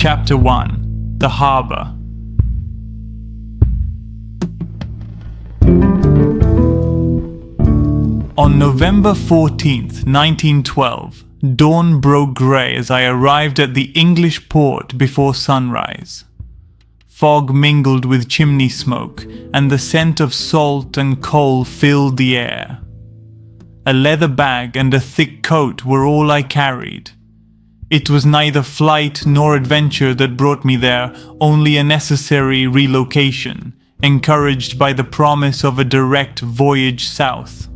Chapter 1: The Harbour. On November 14th, 1912, dawn broke grey as I arrived at the English port before sunrise. Fog mingled with chimney smoke, and the scent of salt and coal filled the air. A leather bag and a thick coat were all I carried. It was neither flight nor adventure that brought me there, only a necessary relocation, encouraged by the promise of a direct voyage south.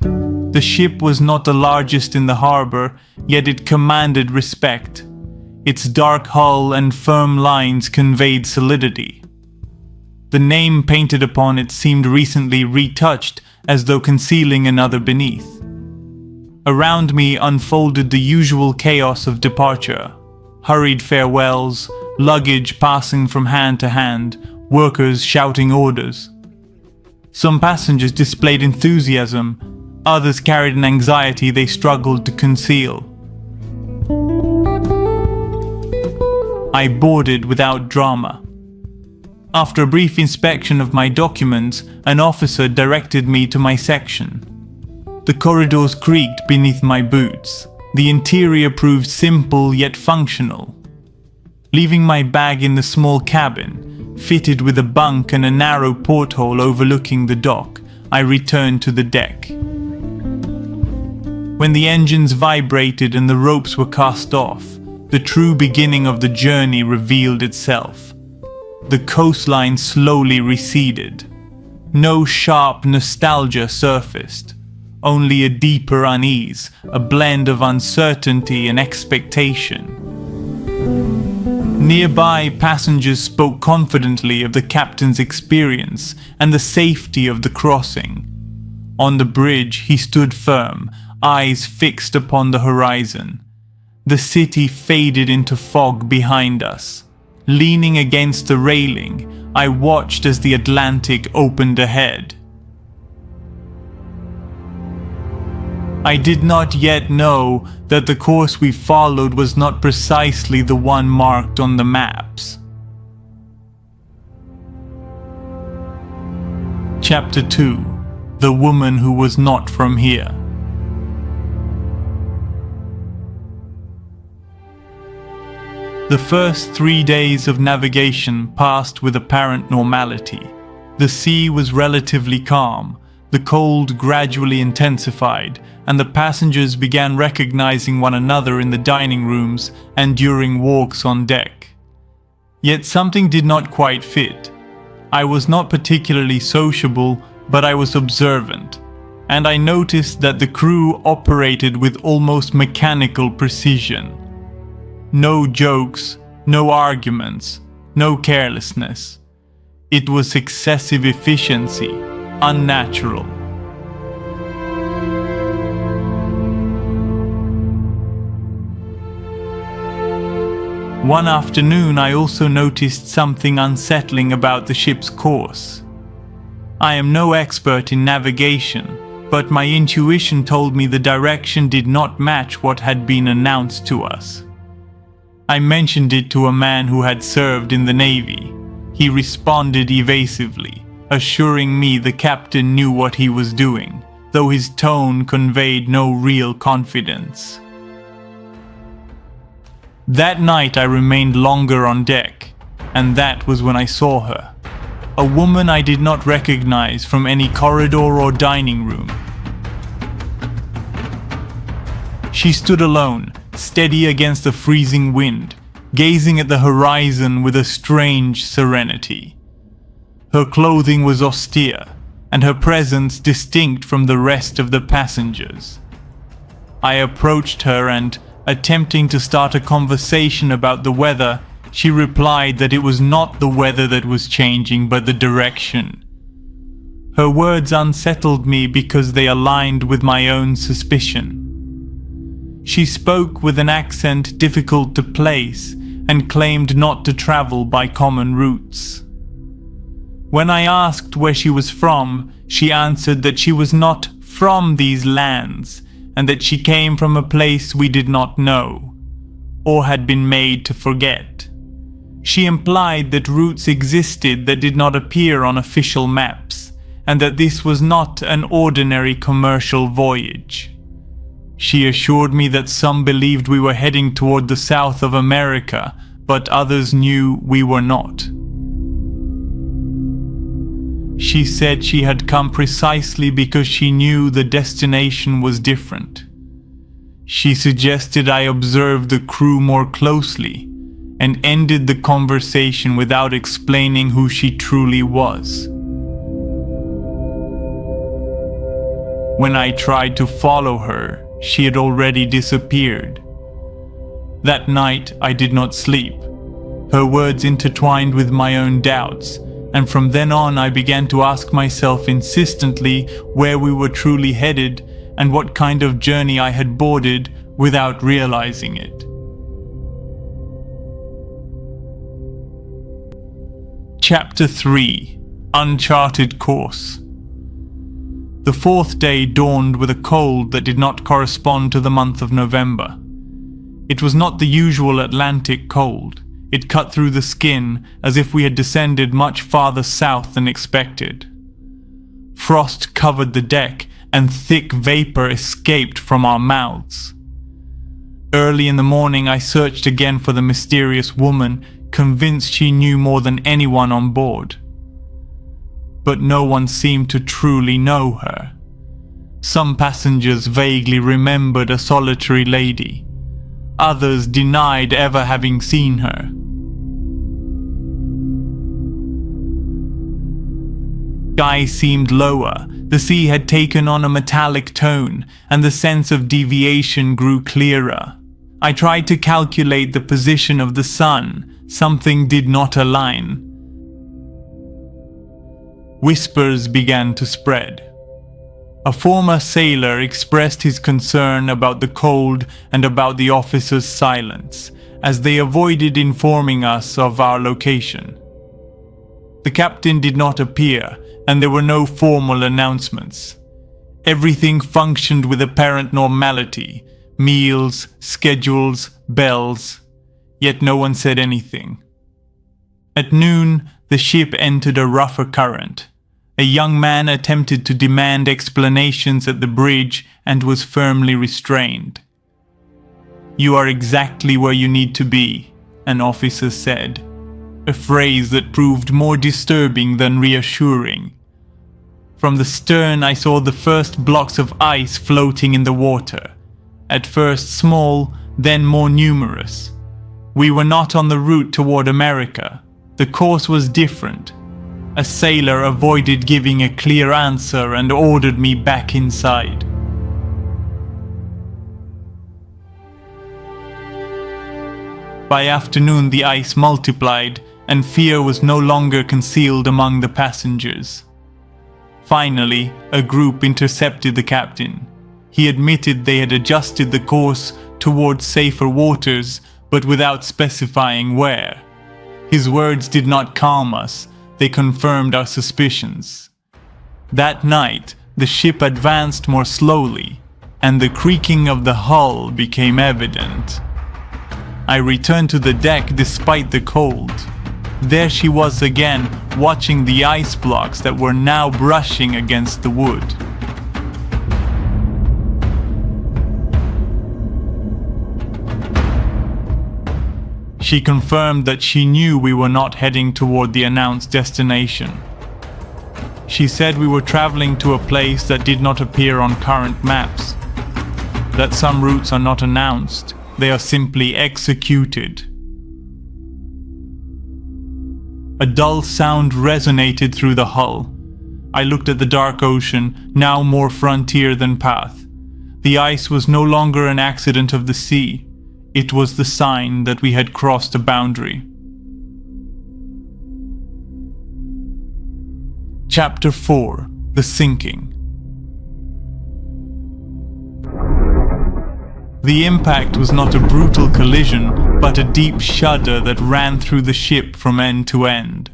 The ship was not the largest in the harbour, yet it commanded respect. Its dark hull and firm lines conveyed solidity. The name painted upon it seemed recently retouched, as though concealing another beneath. Around me unfolded the usual chaos of departure: hurried farewells, luggage passing from hand to hand, workers shouting orders. Some passengers displayed enthusiasm, others carried an anxiety they struggled to conceal. I boarded without drama. After a brief inspection of my documents, an officer directed me to my section. The corridors creaked beneath my boots. The interior proved simple yet functional. Leaving my bag in the small cabin, fitted with a bunk and a narrow porthole overlooking the dock, I returned to the deck. When the engines vibrated and the ropes were cast off, the true beginning of the journey revealed itself. The coastline slowly receded. No sharp nostalgia surfaced, only a deeper unease, a blend of uncertainty and expectation. Nearby, passengers spoke confidently of the captain's experience and the safety of the crossing. On the bridge, he stood firm, eyes fixed upon the horizon. The city faded into fog behind us. Leaning against the railing, I watched as the Atlantic opened ahead. I did not yet know that the course we followed was not precisely the one marked on the maps. Chapter 2: The Woman Who Was Not From Here. The first 3 days of navigation passed with apparent normality. The sea was relatively calm, the cold gradually intensified, and the passengers began recognizing one another in the dining rooms and during walks on deck. Yet something did not quite fit. I was not particularly sociable, but I was observant, and I noticed that the crew operated with almost mechanical precision. No jokes, no arguments, no carelessness. It was excessive efficiency, unnatural. One afternoon, I also noticed something unsettling about the ship's course. I am no expert in navigation, but my intuition told me the direction did not match what had been announced to us. I mentioned it to a man who had served in the Navy. He responded evasively, assuring me the captain knew what he was doing, though his tone conveyed no real confidence. That night I remained longer on deck, and that was when I saw her. A woman I did not recognize from any corridor or dining room. She stood alone, steady against the freezing wind, gazing at the horizon with a strange serenity. Her clothing was austere, and her presence distinct from the rest of the passengers. I approached her and, attempting to start a conversation about the weather, she replied that it was not the weather that was changing, but the direction. Her words unsettled me because they aligned with my own suspicion. She spoke with an accent difficult to place and claimed not to travel by common routes. When I asked where she was from, she answered that she was not from these lands and that she came from a place we did not know, or had been made to forget. She implied that routes existed that did not appear on official maps, and that this was not an ordinary commercial voyage. She assured me that some believed we were heading toward the south of America, but others knew we were not. She said she had come precisely because she knew the destination was different. She suggested I observe the crew more closely, and ended the conversation without explaining who she truly was. When I tried to follow her, she had already disappeared. That night I did not sleep. Her words intertwined with my own doubts, and from then on I began to ask myself insistently where we were truly headed and what kind of journey I had boarded without realizing it. Chapter 3: Uncharted Course. The fourth day dawned with a cold that did not correspond to the month of November. It was not the usual Atlantic cold. It cut through the skin as if we had descended much farther south than expected. Frost covered the deck and thick vapor escaped from our mouths. Early in the morning I searched again for the mysterious woman, convinced she knew more than anyone on board. But no one seemed to truly know her. Some passengers vaguely remembered a solitary lady. Others denied ever having seen her. Sky seemed lower, the sea had taken on a metallic tone, and the sense of deviation grew clearer. I tried to calculate the position of the sun. Something did not align. Whispers began to spread. A former sailor expressed his concern about the cold and about the officers' silence, as they avoided informing us of our location. The captain did not appear, and there were no formal announcements. Everything functioned with apparent normality: meals, schedules, bells, yet no one said anything. At noon, the ship entered a rougher current. A young man attempted to demand explanations at the bridge and was firmly restrained. "You are exactly where you need to be," an officer said, a phrase that proved more disturbing than reassuring. From the stern I saw the first blocks of ice floating in the water, at first small, then more numerous. We were not on the route toward America. The course was different. A sailor avoided giving a clear answer and ordered me back inside. By afternoon the ice multiplied, and fear was no longer concealed among the passengers. Finally, a group intercepted the captain. He admitted they had adjusted the course towards safer waters, but without specifying where. His words did not calm us. They confirmed our suspicions. That night, the ship advanced more slowly, and the creaking of the hull became evident. I returned to the deck despite the cold. There she was again, watching the ice blocks that were now brushing against the wood. She confirmed that she knew we were not heading toward the announced destination. She said we were traveling to a place that did not appear on current maps, that some routes are not announced, they are simply executed. A dull sound resonated through the hull. I looked at the dark ocean, now more frontier than path. The ice was no longer an accident of the sea. It was the sign that we had crossed a boundary. Chapter 4: The Sinking. The impact was not a brutal collision, but a deep shudder that ran through the ship from end to end.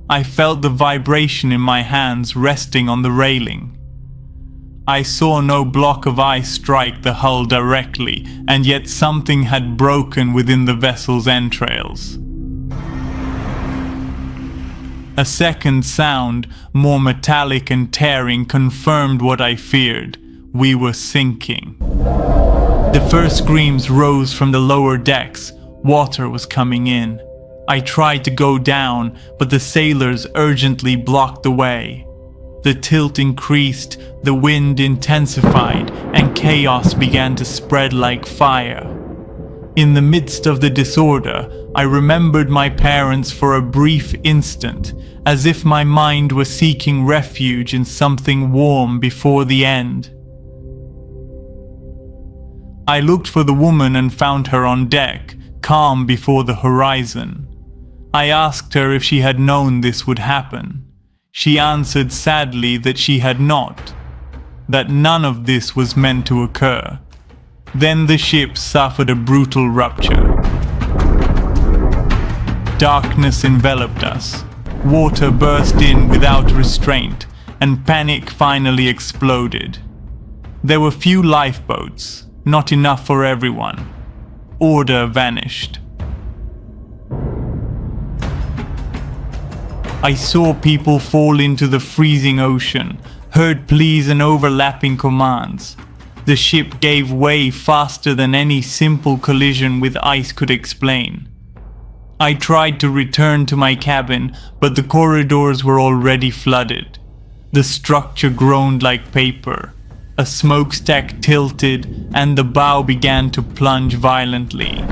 I felt the vibration in my hands resting on the railing. I saw no block of ice strike the hull directly, and yet something had broken within the vessel's entrails. A second sound, more metallic and tearing, confirmed what I feared. We were sinking. The first screams rose from the lower decks. Water was coming in. I tried to go down, but the sailors urgently blocked the way. The tilt increased, the wind intensified, and chaos began to spread like fire. In the midst of the disorder, I remembered my parents for a brief instant, as if my mind were seeking refuge in something warm before the end. I looked for the woman and found her on deck, calm before the horizon. I asked her if she had known this would happen. She answered sadly that she had not, that none of this was meant to occur. Then the ship suffered a brutal rupture. Darkness enveloped us. Water burst in without restraint, and panic finally exploded. There were few lifeboats, not enough for everyone. Order vanished. I saw people fall into the freezing ocean, heard pleas and overlapping commands. The ship gave way faster than any simple collision with ice could explain. I tried to return to my cabin, but the corridors were already flooded. The structure groaned like paper. A smokestack tilted, and the bow began to plunge violently.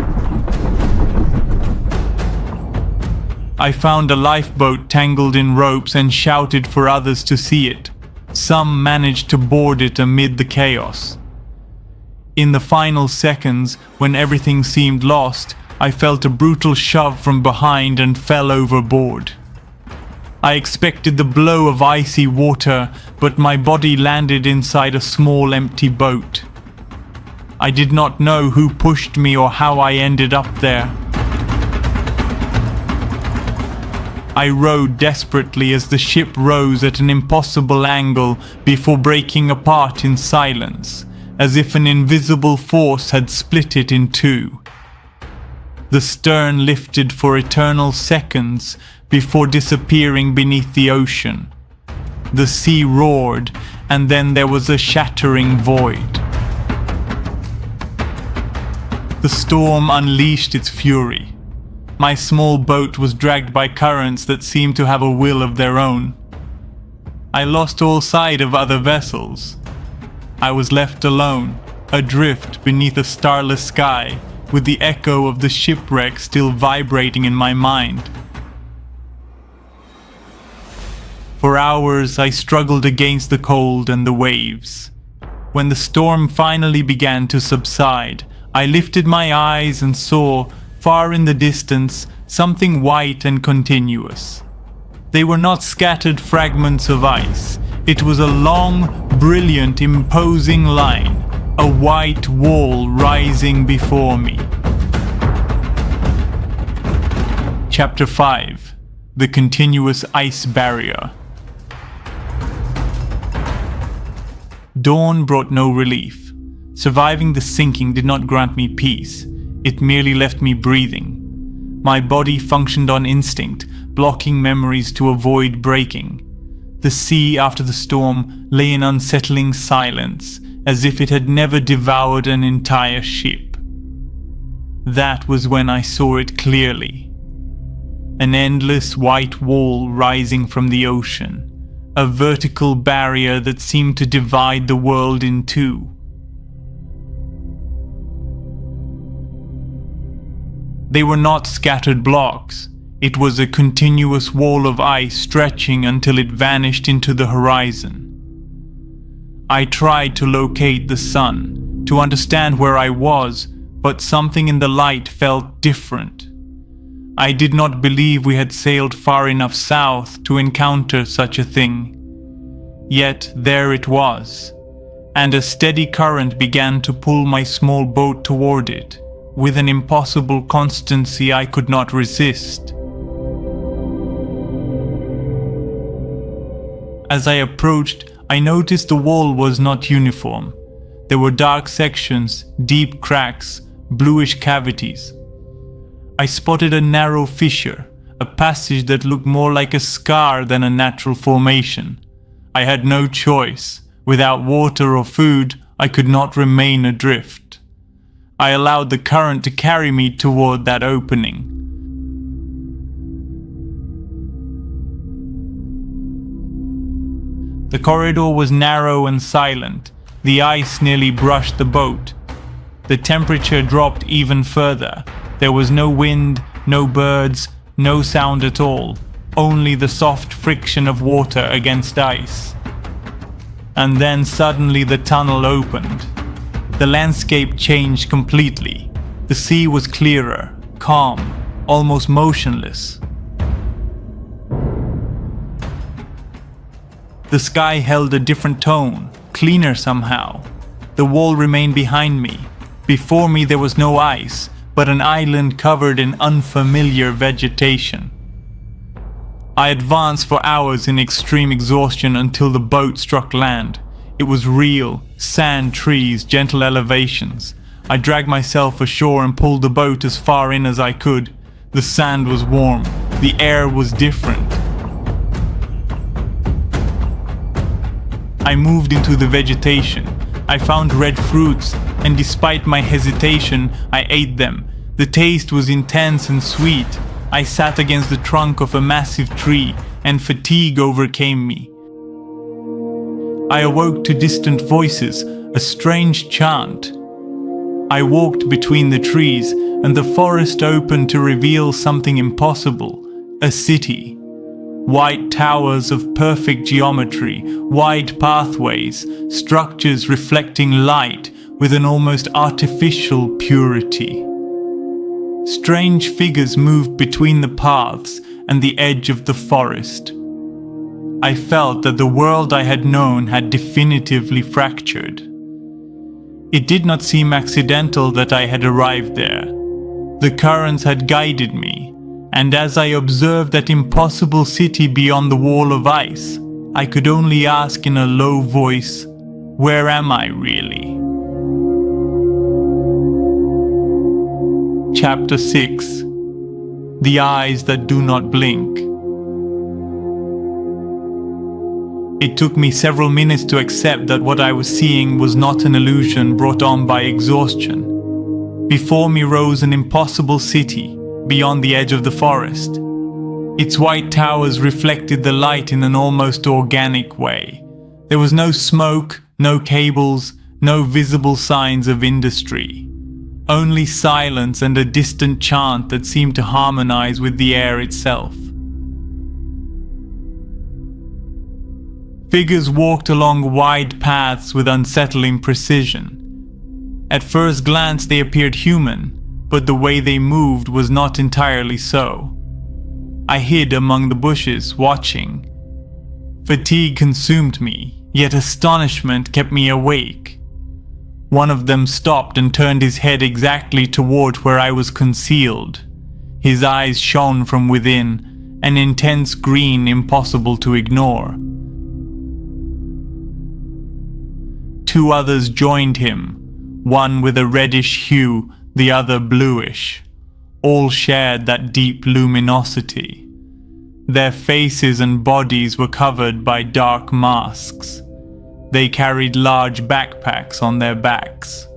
I found a lifeboat tangled in ropes and shouted for others to see it. Some managed to board it amid the chaos. In the final seconds, when everything seemed lost, I felt a brutal shove from behind and fell overboard. I expected the blow of icy water, but my body landed inside a small empty boat. I did not know who pushed me or how I ended up there. I rowed desperately as the ship rose at an impossible angle before breaking apart in silence, as if an invisible force had split it in two. The stern lifted for eternal seconds before disappearing beneath the ocean. The sea roared, and then there was a shattering void. The storm unleashed its fury. My small boat was dragged by currents that seemed to have a will of their own. I lost all sight of other vessels. I was left alone, adrift beneath a starless sky, with the echo of the shipwreck still vibrating in my mind. For hours I struggled against the cold and the waves. When the storm finally began to subside, I lifted my eyes and saw, far in the distance, something white and continuous. They were not scattered fragments of ice. It was a long, brilliant, imposing line, a white wall rising before me. Chapter 5: The Continuous Ice Barrier. Dawn brought no relief. Surviving the sinking did not grant me peace. It merely left me breathing. My body functioned on instinct, blocking memories to avoid breaking. The sea after the storm lay in unsettling silence, as if it had never devoured an entire ship. That was when I saw it clearly. An endless white wall rising from the ocean, a vertical barrier that seemed to divide the world in two. They were not scattered blocks. It was a continuous wall of ice stretching until it vanished into the horizon. I tried to locate the sun, to understand where I was, but something in the light felt different. I did not believe we had sailed far enough south to encounter such a thing. Yet there it was, and a steady current began to pull my small boat toward it, with an impossible constancy I could not resist. As I approached, I noticed the wall was not uniform. There were dark sections, deep cracks, bluish cavities. I spotted a narrow fissure, a passage that looked more like a scar than a natural formation. I had no choice. Without water or food, I could not remain adrift. I allowed the current to carry me toward that opening. The corridor was narrow and silent. The ice nearly brushed the boat. The temperature dropped even further. There was no wind, no birds, no sound at all, only the soft friction of water against ice. And then suddenly the tunnel opened. The landscape changed completely. The sea was clearer, calm, almost motionless. The sky held a different tone, cleaner somehow. The wall remained behind me. Before me there was no ice, but an island covered in unfamiliar vegetation. I advanced for hours in extreme exhaustion until the boat struck land. It was real, sand, trees, gentle elevations. I dragged myself ashore and pulled the boat as far in as I could. The sand was warm. The air was different. I moved into the vegetation. I found red fruits, and despite my hesitation, I ate them. The taste was intense and sweet. I sat against the trunk of a massive tree, and fatigue overcame me. I awoke to distant voices, a strange chant. I walked between the trees, and the forest opened to reveal something impossible, a city. White towers of perfect geometry, wide pathways, structures reflecting light with an almost artificial purity. Strange figures moved between the paths and the edge of the forest. I felt that the world I had known had definitively fractured. It did not seem accidental that I had arrived there. The currents had guided me. And as I observed that impossible city beyond the wall of ice, I could only ask in a low voice, where am I really? Chapter 6. The Eyes That Do Not Blink. It took me several minutes to accept that what I was seeing was not an illusion brought on by exhaustion. Before me rose an impossible city, beyond the edge of the forest. Its white towers reflected the light in an almost organic way. There was no smoke, no cables, no visible signs of industry. Only silence and a distant chant that seemed to harmonize with the air itself. Figures walked along wide paths with unsettling precision. At first glance they appeared human, but the way they moved was not entirely so. I hid among the bushes, watching. Fatigue consumed me, yet astonishment kept me awake. One of them stopped and turned his head exactly toward where I was concealed. His eyes shone from within, an intense green impossible to ignore. Two others joined him, one with a reddish hue, the other bluish. All shared that deep luminosity. Their faces and bodies were covered by dark masks. They carried large backpacks on their backs.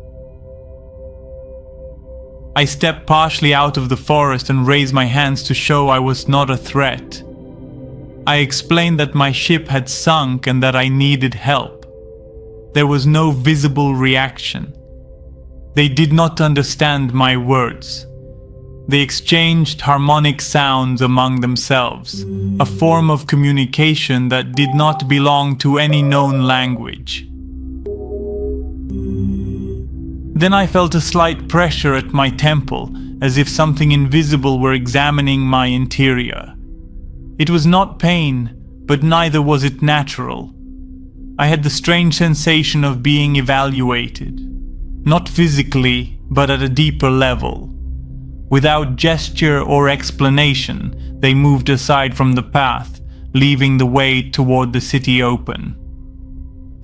I stepped partially out of the forest and raised my hands to show I was not a threat. I explained that my ship had sunk and that I needed help. There was no visible reaction. They did not understand my words. They exchanged harmonic sounds among themselves, a form of communication that did not belong to any known language. Then I felt a slight pressure at my temple, as if something invisible were examining my interior. It was not pain, but neither was it natural. I had the strange sensation of being evaluated. Not physically, but at a deeper level. Without gesture or explanation, they moved aside from the path, leaving the way toward the city open.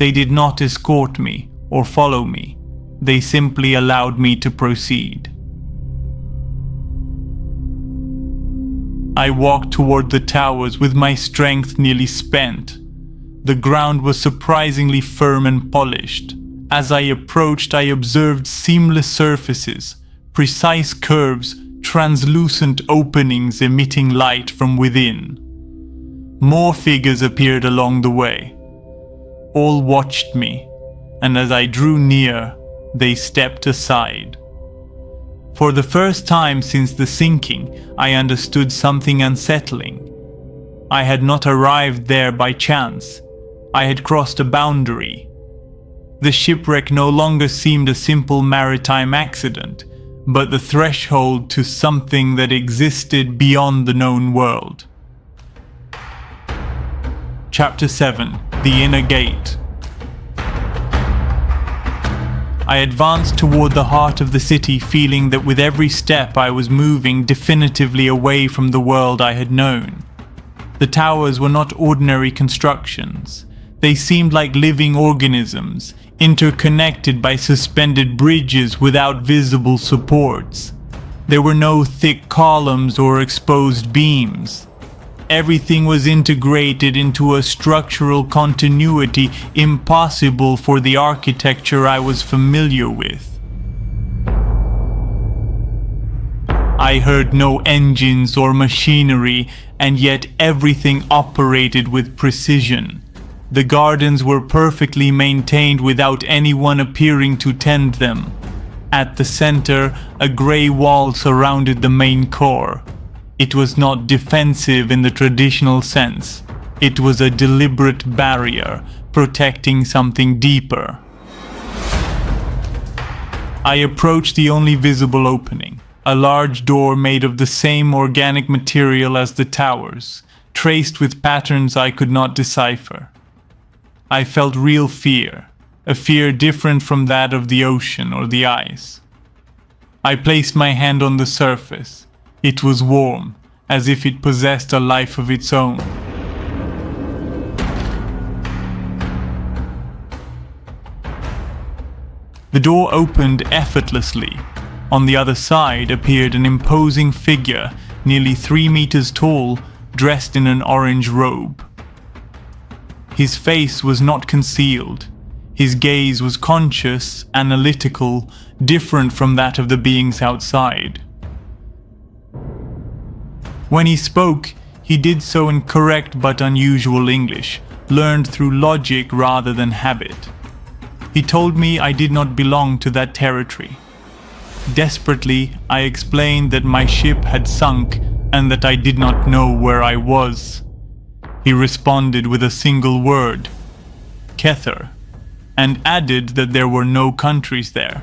They did not escort me or follow me. They simply allowed me to proceed. I walked toward the towers with my strength nearly spent. The ground was surprisingly firm and polished. As I approached, I observed seamless surfaces, precise curves, translucent openings emitting light from within. More figures appeared along the way. All watched me, and as I drew near, they stepped aside. For the first time since the sinking, I understood something unsettling. I had not arrived there by chance. I had crossed a boundary. The shipwreck no longer seemed a simple maritime accident, but the threshold to something that existed beyond the known world. Chapter 7: The Inner Gate. I advanced toward the heart of the city, feeling that with every step I was moving definitively away from the world I had known. The towers were not ordinary constructions. They seemed like living organisms, interconnected by suspended bridges without visible supports. There were no thick columns or exposed beams. Everything was integrated into a structural continuity impossible for the architecture I was familiar with. I heard no engines or machinery, and yet everything operated with precision. The gardens were perfectly maintained without anyone appearing to tend them. At the center, a gray wall surrounded the main core. It was not defensive in the traditional sense. It was a deliberate barrier, protecting something deeper. I approached the only visible opening, a large door made of the same organic material as the towers, traced with patterns I could not decipher. I felt real fear, a fear different from that of the ocean or the ice. I placed my hand on the surface. It was warm, as if it possessed a life of its own. The door opened effortlessly. On the other side appeared an imposing figure, nearly 3 meters tall, dressed in an orange robe. His face was not concealed. His gaze was conscious, analytical, different from that of the beings outside. When he spoke, he did so in correct but unusual English, learned through logic rather than habit. He told me I did not belong to that territory. Desperately, I explained that my ship had sunk and that I did not know where I was. He responded with a single word, Kether, and added that there were no countries there.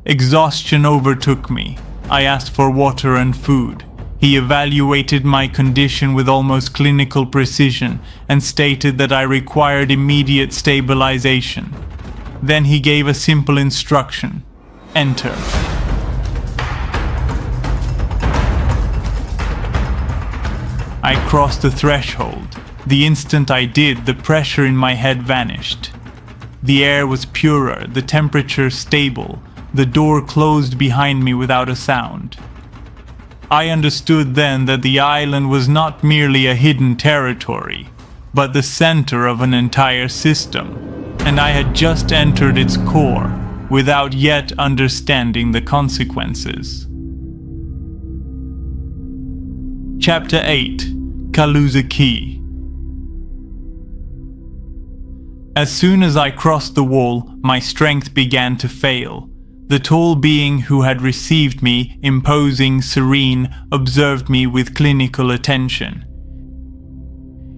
Exhaustion overtook me. I asked for water and food. He evaluated my condition with almost clinical precision and stated that I required immediate stabilization. Then he gave a simple instruction: enter. I crossed the threshold. The instant I did, the pressure in my head vanished. The air was purer, the temperature stable. The door closed behind me without a sound. I understood then that the island was not merely a hidden territory, but the center of an entire system, and I had just entered its core without yet understanding the consequences. Chapter 8: Kaluza Key. As soon as I crossed the wall, my strength began to fail. The tall being who had received me, imposing, serene, observed me with clinical attention.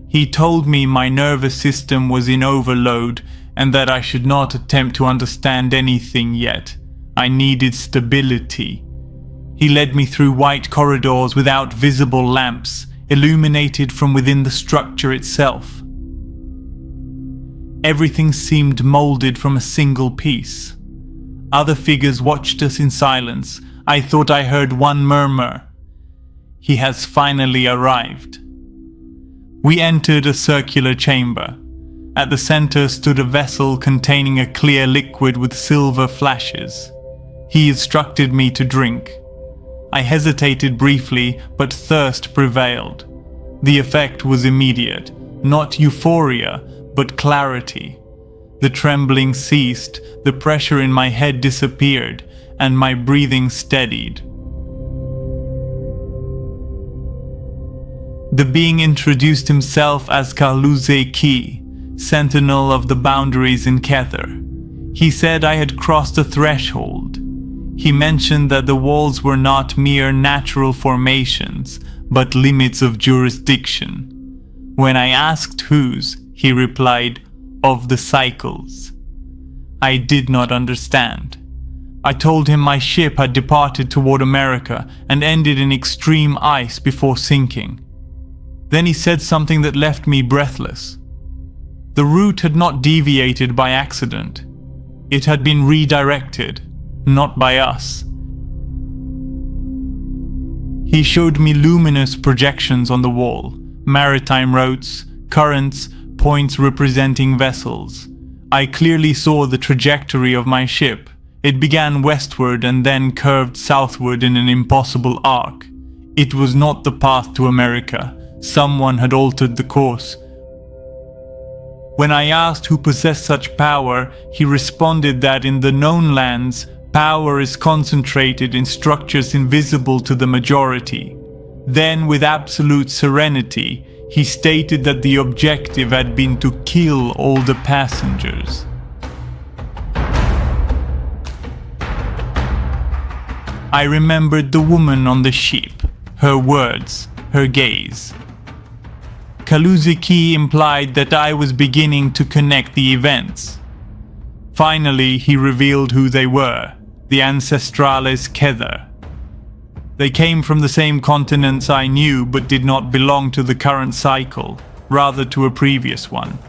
He told me my nervous system was in overload and that I should not attempt to understand anything yet. I needed stability. He led me through white corridors without visible lamps, illuminated from within the structure itself. Everything seemed molded from a single piece. Other figures watched us in silence. I thought I heard one murmur: "He has finally arrived." We entered a circular chamber. At the center stood a vessel containing a clear liquid with silver flashes. He instructed me to drink. I hesitated briefly, but thirst prevailed. The effect was immediate, not euphoria, but clarity. The trembling ceased, the pressure in my head disappeared, and my breathing steadied. The being introduced himself as Kaluze Ki, sentinel of the boundaries in Kether. He said I had crossed a threshold. He mentioned that the walls were not mere natural formations, but limits of jurisdiction. When I asked whose, he replied, of the cycles. I did not understand. I told him my ship had departed toward America and ended in extreme ice before sinking. Then he said something that left me breathless. The route had not deviated by accident. It had been redirected, not by us. He showed me luminous projections on the wall, maritime routes, currents, points representing vessels. I clearly saw the trajectory of my ship. It began westward and then curved southward in an impossible arc. It was not the path to America. Someone had altered the course. When I asked who possessed such power, he responded that in the known lands, power is concentrated in structures invisible to the majority. Then, with absolute serenity, he stated that the objective had been to kill all the passengers. I remembered the woman on the ship, her words, her gaze. Kaluze Ki implied that I was beginning to connect the events. Finally, he revealed who they were, the Ancestrales Kether. They came from the same continents I knew but did not belong to the current cycle, rather to a previous one.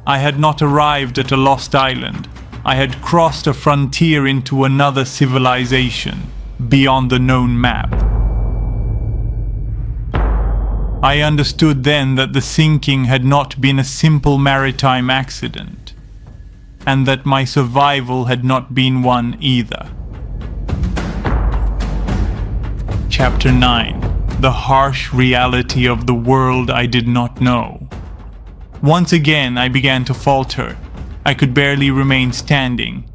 I had not arrived at a lost island. I had crossed a frontier into another civilization, beyond the known map. I understood then that the sinking had not been a simple maritime accident, and that my survival had not been one either. Chapter 9. The harsh reality of the world I did not know. Once again I began to falter. I could barely remain standing.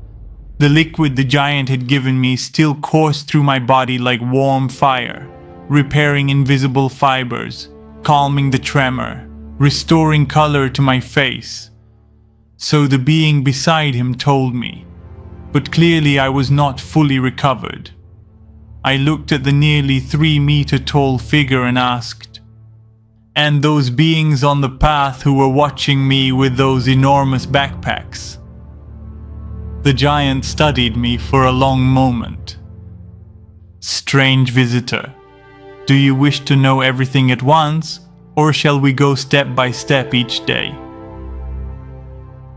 The liquid the giant had given me still coursed through my body like warm fire, repairing invisible fibers, calming the tremor, restoring color to my face. So the being beside him told me, but clearly I was not fully recovered. I looked at the nearly 3-meter-tall figure and asked, "And those beings on the path who were watching me with those enormous backpacks?" The giant studied me for a long moment. "Strange visitor, do you wish to know everything at once, or shall we go step by step each day?"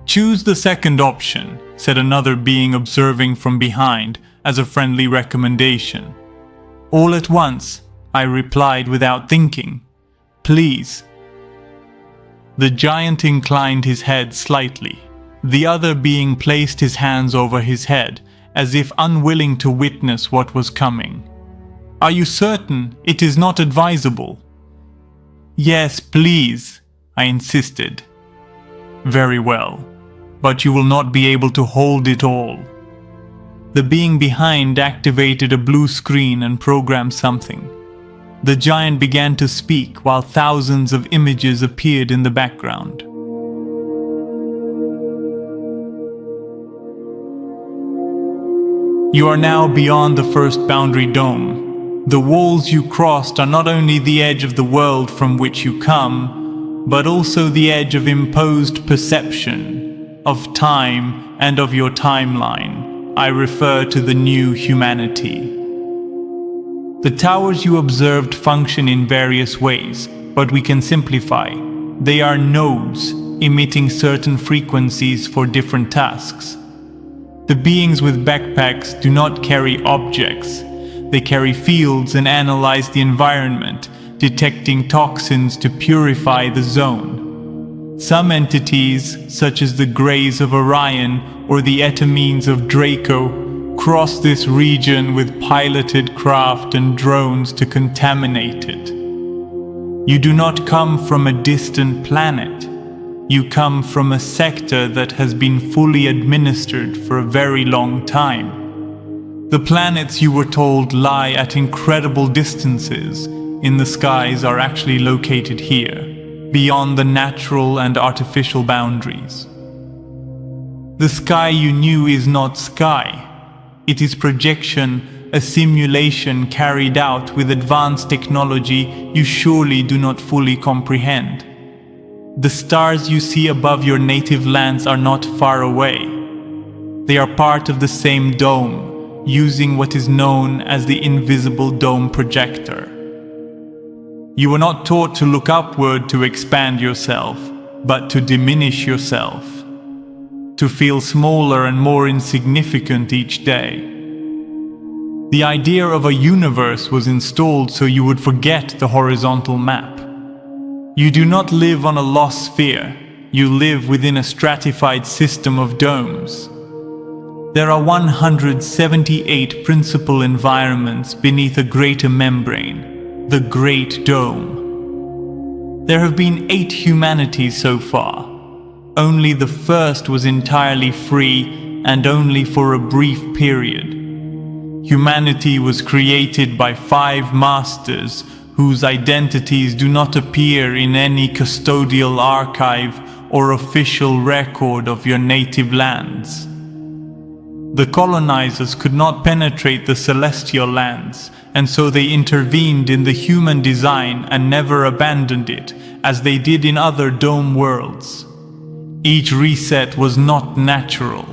"Choose the second option," said another being observing from behind as a friendly recommendation. "All at once," I replied without thinking. "Please." The giant inclined his head slightly. The other being placed his hands over his head, as if unwilling to witness what was coming. "Are you certain it is not advisable?" "Yes, please," I insisted. "Very well, but you will not be able to hold it all." The being behind activated a blue screen and programmed something. The giant began to speak while thousands of images appeared in the background. "You are now beyond the first boundary dome. The walls you crossed are not only the edge of the world from which you come, but also the edge of imposed perception, of time and of your timeline. I refer to the new humanity. The towers you observed function in various ways, but we can simplify. They are nodes, emitting certain frequencies for different tasks. The beings with backpacks do not carry objects. They carry fields and analyze the environment, detecting toxins to purify the zone. Some entities, such as the Greys of Orion or the Etamines of Draco, cross this region with piloted craft and drones to contaminate it. You do not come from a distant planet. You come from a sector that has been fully administered for a very long time. The planets you were told lie at incredible distances in the skies are actually located here, beyond the natural and artificial boundaries. The sky you knew is not sky. It is projection, a simulation carried out with advanced technology you surely do not fully comprehend. The stars you see above your native lands are not far away. They are part of the same dome, using what is known as the invisible dome projector. You were not taught to look upward to expand yourself, but to diminish yourself, to feel smaller and more insignificant each day. The idea of a universe was installed so you would forget the horizontal map. You do not live on a lost sphere, you live within a stratified system of domes. There are 178 principal environments beneath a greater membrane, the Great Dome. There have been 8 humanities so far. Only the first was entirely free and only for a brief period. Humanity was created by 5 masters whose identities do not appear in any custodial archive or official record of your native lands. The colonizers could not penetrate the celestial lands, and so they intervened in the human design and never abandoned it, as they did in other dome worlds. Each reset was not natural.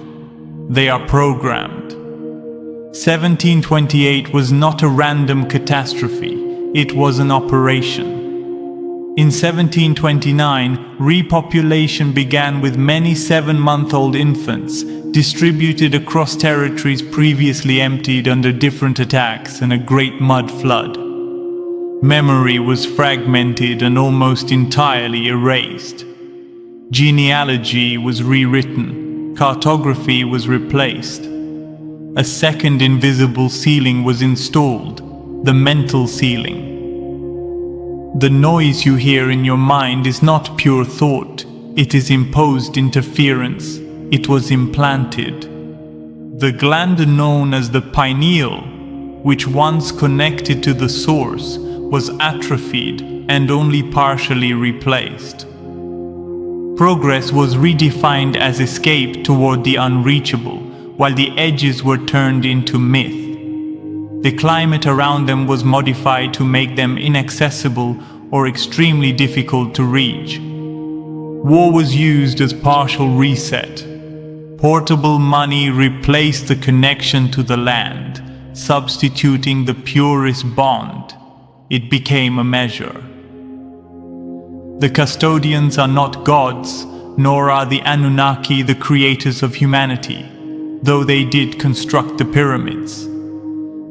They are programmed. 1728 was not a random catastrophe. It was an operation. In 1729, repopulation began with many 7-month-old infants distributed across territories previously emptied under different attacks and a great mud flood. Memory was fragmented and almost entirely erased. Genealogy was rewritten. Cartography was replaced. A second invisible ceiling was installed. The mental ceiling. The noise you hear in your mind is not pure thought, it is imposed interference, it was implanted. The gland known as the pineal, which once connected to the source, was atrophied and only partially replaced. Progress was redefined as escape toward the unreachable, while the edges were turned into myth. The climate around them was modified to make them inaccessible or extremely difficult to reach. War was used as partial reset. Portable money replaced the connection to the land, substituting the purest bond. It became a measure. The custodians are not gods, nor are the Anunnaki the creators of humanity, though they did construct the pyramids.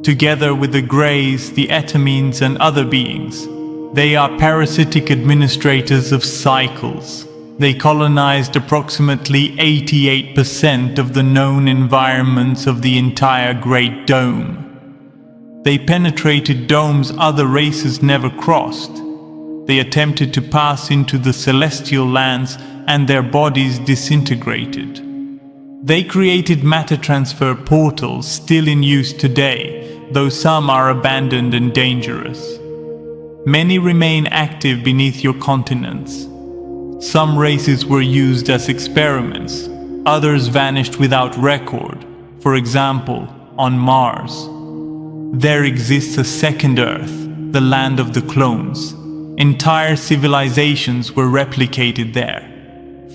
Together with the Greys, the Etamines and other beings, they are parasitic administrators of cycles. They colonized approximately 88% of the known environments of the entire Great Dome. They penetrated domes other races never crossed. They attempted to pass into the celestial lands and their bodies disintegrated. They created matter transfer portals still in use today, though some are abandoned and dangerous. Many remain active beneath your continents. Some races were used as experiments, others vanished without record, for example, on Mars. There exists a second Earth, the land of the clones. Entire civilizations were replicated there.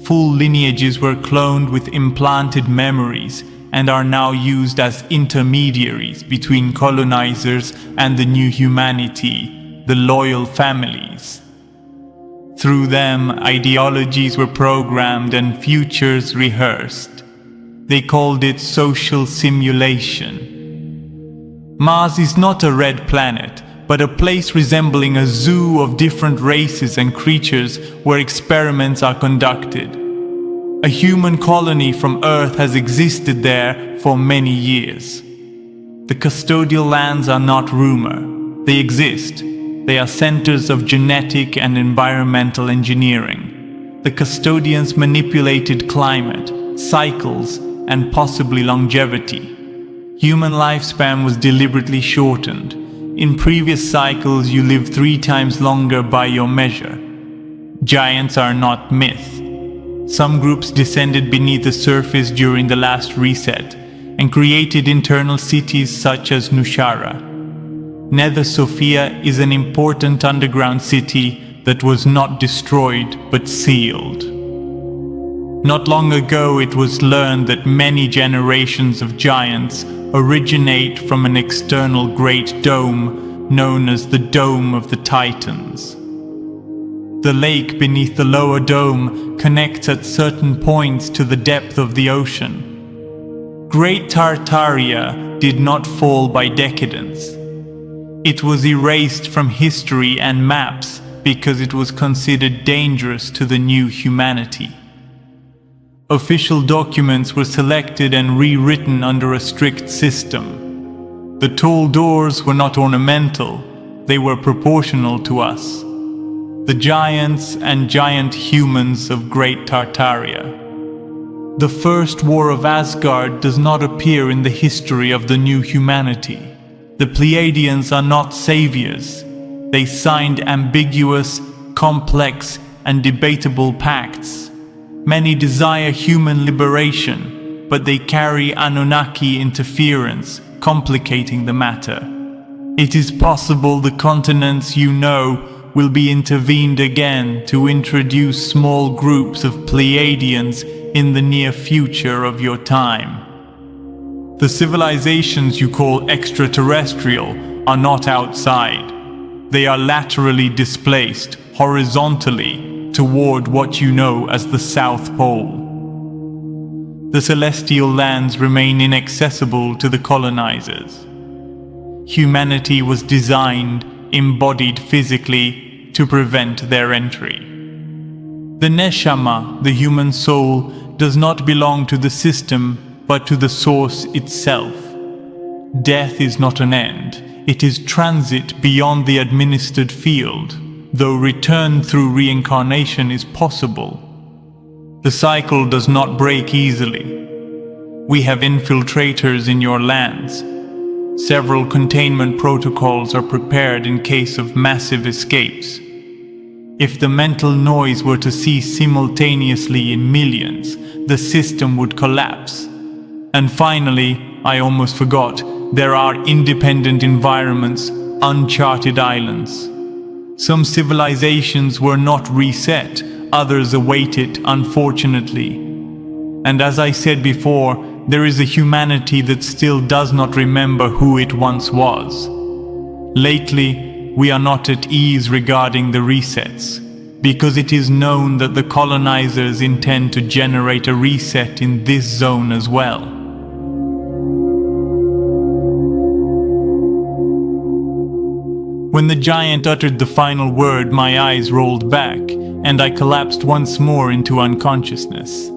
Full lineages were cloned with implanted memories and are now used as intermediaries between colonizers and the new humanity, the loyal families. Through them, ideologies were programmed and futures rehearsed. They called it social simulation. Mars is not a red planet, but a place resembling a zoo of different races and creatures where experiments are conducted. A human colony from Earth has existed there for many years. The custodial lands are not rumor. They exist. They are centers of genetic and environmental engineering. The custodians manipulated climate, cycles, and possibly longevity. Human lifespan was deliberately shortened. In previous cycles, you lived 3 times longer by your measure. Giants are not myth. Some groups descended beneath the surface during the last reset and created internal cities such as Nushara. Nether Sophia is an important underground city that was not destroyed but sealed. Not long ago, it was learned that many generations of giants originate from an external great dome known as the Dome of the Titans. The lake beneath the lower dome connects at certain points to the depth of the ocean. Great Tartaria did not fall by decadence. It was erased from history and maps because it was considered dangerous to the new humanity. Official documents were selected and rewritten under a strict system. The tall doors were not ornamental, they were proportional to us, the giants and giant humans of Great Tartaria. The First War of Asgard does not appear in the history of the new humanity. The Pleiadians are not saviors. They signed ambiguous, complex, and debatable pacts. Many desire human liberation, but they carry Anunnaki interference, complicating the matter. It is possible the continents you know will be intervened again to introduce small groups of Pleiadians in the near future of your time. The civilizations you call extraterrestrial are not outside. They are laterally displaced, horizontally, toward what you know as the South Pole. The celestial lands remain inaccessible to the colonizers. Humanity was designed, embodied physically, to prevent their entry. The Neshama, the human soul, does not belong to the system, but to the source itself. Death is not an end, it is transit beyond the administered field, though return through reincarnation is possible. The cycle does not break easily. We have infiltrators in your lands. Several containment protocols are prepared in case of massive escapes. If the mental noise were to cease simultaneously in millions, the system would collapse. And finally, I almost forgot, there are independent environments, uncharted islands. Some civilizations were not reset, others await it, unfortunately. And as I said before, there is a humanity that still does not remember who it once was. Lately, we are not at ease regarding the resets, because it is known that the colonizers intend to generate a reset in this zone as well. When the giant uttered the final word, my eyes rolled back, and I collapsed once more into unconsciousness.